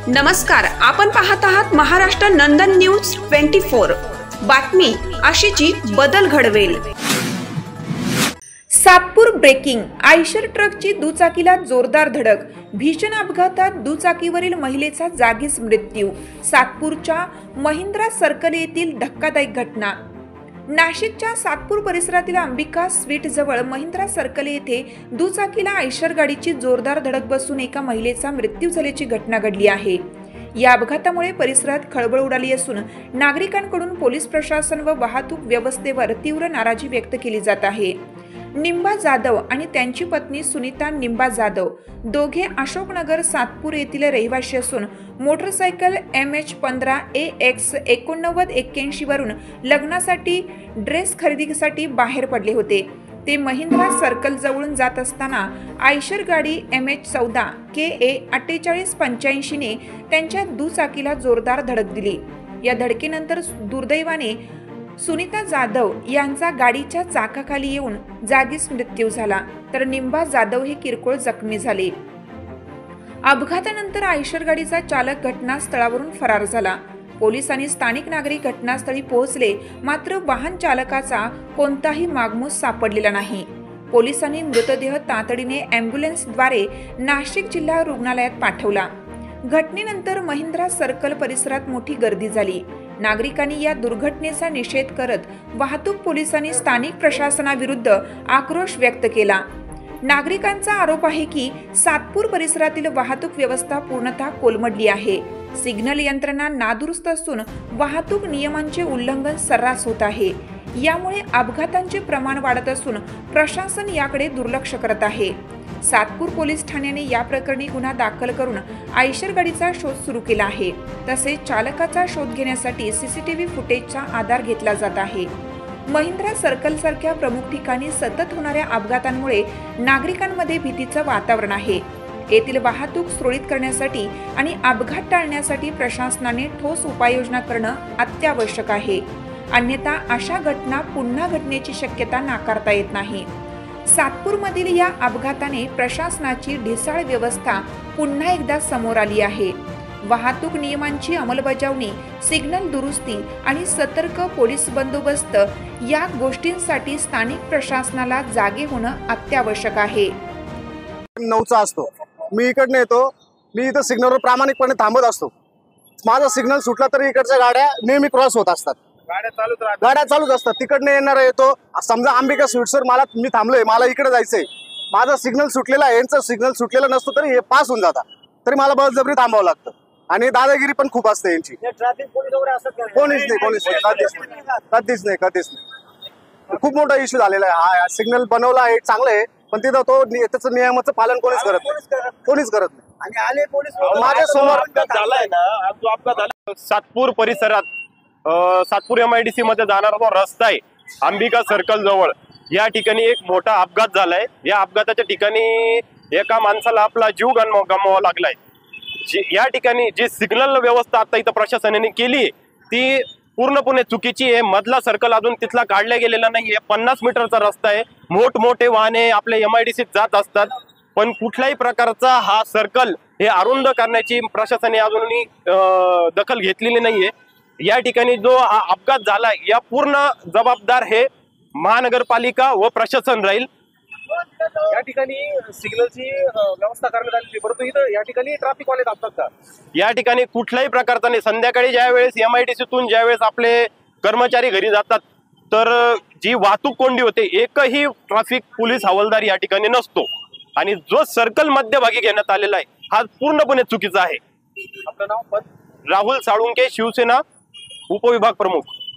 नमस्कार, आपण पाहत आहात महाराष्ट्र नंदन न्यूज 24। बातमी आशीची बदल घडवेल। सातपूर ब्रेकिंग, आयशर ट्रकची दुचाकीला जोरदार धडक, भीषण अपघातात दुचाकीवरील महिलेचा जागीच मृत्यू। सातपूरच्या महिंद्रा सर्कल येथील धक्कादायक घटना। नाशिकच्या सातपूर परिसरातील अंबिका स्वीट जवळ महिंद्रा सर्कल येथे दुचाकीला आयशर गाडीची जोरदार धडक बसून एका महिलेचा मृत्यू झाल्याची घटना घडली आहे। या अपघातामुळे परिसरात खळबळ उडाली असून नागरिकांकडून पोलीस प्रशासन व वाहतूक व्यवस्थेवर तीव्र नाराजी व्यक्त केली जात आहे। निंबा जाधव आणि त्यांची पत्नी सुनीता निंबा जाधव दोघे अशोकनगर सातपूर येथील रहिवासी असून मोटरसायकल MH15 AX 8981 वरून लग्नासाठी ड्रेस खरेदीसाठी बाहेर पडले होते। ते महिंद्रा सर्कल जवळून जात असताना आयशर गाडी MH14 KA 4885 ने त्यांच्या दुचाकीला जोरदार धडक दिली। या धडकेनंतर दुर्दैवाने सुनीता जाधव यांचा गाडीच्या चाकाखाली येऊन जागीच मृत्यू झाला, तर निंबा जाधव हे किरकोळ जखमी झाले। अपघातानंतर आयशर गाडीचा चालक घटनास्थळावरून फरार झाला। पोलीस आणि स्थानिक नागरिक घटनास्थळी पोहोचले, मात्र वाहन चालकाचा कोणताही मागमूस सापडलेला नाही। पोलिसांनी मृतदेह तातडीने ॲम्ब्युलन्सद्वारे नाशिक जिल्हा रुग्णालयात पाठवला। घटनेनंतर महिंद्रा सर्कल परिसरात मोठी गर्दी झाली। नागरिकांनी या दुर्घटनेचा निषेध करत वाहतूक पोलिसांनी स्थानिक प्रशासनाविरुद्ध आक्रोश व्यक्त केला। नागरिकांचा आरोप आहे की सातपूर परिसरातील वाहतूक व्यवस्था पूर्णतः कोलमडली आहे। सिग्नल यंत्रणा नादुरुस्त असून वाहतूक नियमांचे उल्लंघन सर्रास होत आहे। यामुळे अपघातांचे प्रमाण वाढत असून प्रशासन याकडे दुर्लक्ष करत आहे। सातपूर पोलीस ठाण्याने या प्रकरणी गुन्हा दाखल करून आयशर गाडीचा शोध सुरू केला आहे। तसेच चालकाचा शोध घेण्यासाठी CCTV फुटेजचा आधार घेतला जात आहे। महिंद्रा सर्कल सारख्या प्रमुख ठिकाणी सतत होणाऱ्या अपघातांमुळे नागरिकांमध्ये भीतीचं वातावरण आहे। येथील वाहतूक सुरळीत करण्यासाठी आणि अपघात टाळण्यासाठी प्रशासनाने ठोस उपाययोजना करणं अत्यावश्यक आहे, अन्यथा अशा घटना पुन्हा घडण्याची शक्यता नाकारता येत नाही। सातपूरमधील या अपघाताने प्रशासनाची ढिसाळ व्यवस्था पुन्हा एकदा समोर आली आहे। वाहतूक नियमांची अंमलबजावणी, सिग्नल दुरुस्ती आणि सतर्क पोलीस बंदोबस्त या गोष्टींसाठी स्थानिक प्रशासनाला जागे होणं अत्यावश्यक आहे। 9चा असतो, मी इकडनं येतो, मी इथं सिग्नलवर प्रामाणिकपणे थांबत असतो। माझा सिग्नल सुटला तरी इकडच्या गाड्या नेहमी क्रॉस होत असतात, गाड्या चालूच असतात। तिकडनं येणारा येतो, समजा अंबिका स्वीट्सवर मी थांबलोय, मला इकडे जायचंय, माझा सिग्नल सुटलेला आहे, यांचा सिग्नल सुटलेला नसतो तरी हे पास होऊन जातात, तरी मला बळजबरी थांबावं लागतं। आणि दादागिरी पण खूप असते यांची। ट्रॅफिक पोलीस वगैरे असतात, कोणीच नाही, कधीच नाही। खूप मोठा इश्यू झालेला आहे। हा सिग्नल बनवला आहे, चांगलं आहे, पण तिथं त्याचं नियमाचं पालन कोणीच करत नाही। आणि आले पोलीस माझ्या समोर झालाय ना, जो अपघात झाला सातपूर परिसरात, सातपूर MIDC मध्ये जाणारा जो रस्ता आहे अंबिका सर्कल जवळ, या ठिकाणी एक मोठा अपघात झालाय। या अपघाताच्या ठिकाणी एका माणसाला आपला जीव गमवावा लागलाय। या ठिकाणी जी सिग्नल व्यवस्था आता इथं प्रशासनाने केली ती पूर्णपणे चुकीची आहे। मधला सर्कल अजून तिथला काढला गेलेला नाहीये। 50 मीटरचा रस्ता आहे, मोठमोठे वाहने आपल्या MIDC जात असतात, पण कुठल्याही प्रकारचा हा सर्कल हे अरुंद करण्याची प्रशासनाने अजूनही दखल घेतलेली नाहीये। या ठिकाणी जो अपघात झाला या पूर्ण जबाबदार हे महानगरपालिका व प्रशासन राहील। या ठिकाणी सिग्नलची व्यवस्था करण्यात आली, परंतु इथं या ठिकाणी ट्रॅफिक वाले असतात का? या ठिकाणी कुठल्याही प्रकारचा नाही। संध्याकाळी ज्यावेळेस MIDCतून ज्यावेळेस आपले कर्मचारी घरी जातात तर जी वाहतूक कोंडी होते, एकही ट्रॅफिक पोलीस हवालदार या ठिकाणी नसतो, आणि जो सर्कल मध्यभागी घेण्यात आलेला आहे हा पूर्णपणे चुकीचा आहे। आपलं नाव? राहुल साळुंके, शिवसेना उपविभाग प्रमुख।